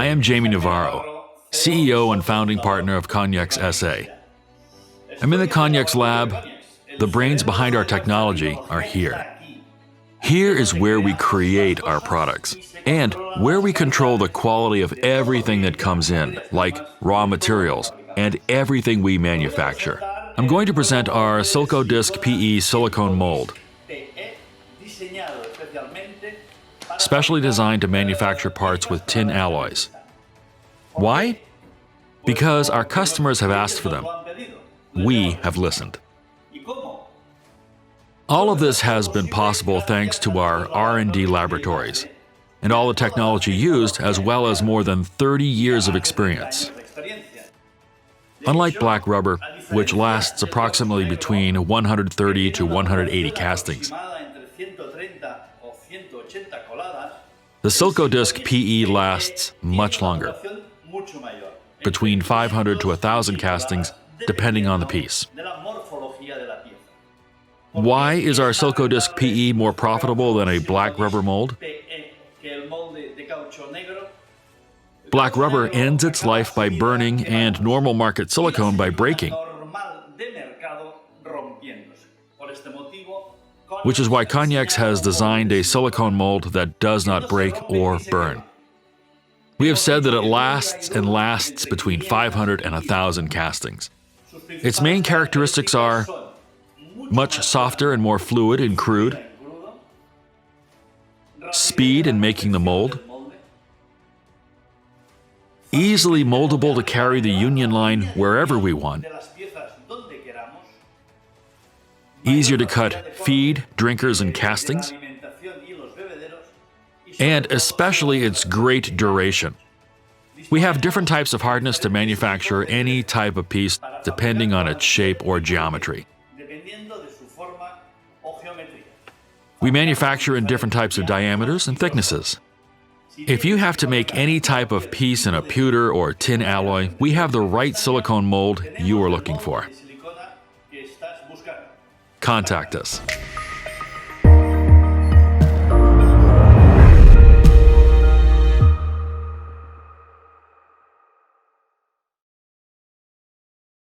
I am Jamie Navarro, CEO and founding partner of Coniex SA. I'm in the Coniex lab. The brains behind our technology are here. Here is where we create our products and where we control the quality of everything that comes in, like raw materials and everything we manufacture. I'm going to present our SILCODISC PE silicone mold, specially designed to manufacture parts with tin alloys. Why? Because our customers have asked for them. We have listened. All of this has been possible thanks to our R&D laboratories and all the technology used, as well as more than 30 years of experience. Unlike black rubber, which lasts approximately between 130 to 180 castings, the SILCODISC PE lasts much longer, between 500 to 1,000 castings, depending on the piece. Why is our SILCODISC PE more profitable than a black rubber mold? Black rubber ends its life by burning and normal market silicone by breaking, which is why Coniex has designed a silicone mold that does not break or burn. We have said that it lasts and lasts between 500 and 1,000 castings. Its main characteristics are much softer and more fluid in crude, speed in making the mold, easily moldable to carry the union line wherever we want, easier to cut feed, drinkers, and castings, and especially its great duration. We have different types of hardness to manufacture any type of piece depending on its shape or geometry. We manufacture in different types of diameters and thicknesses. If you have to make any type of piece in a pewter or tin alloy, we have the right silicone mold you are looking for. Contact us.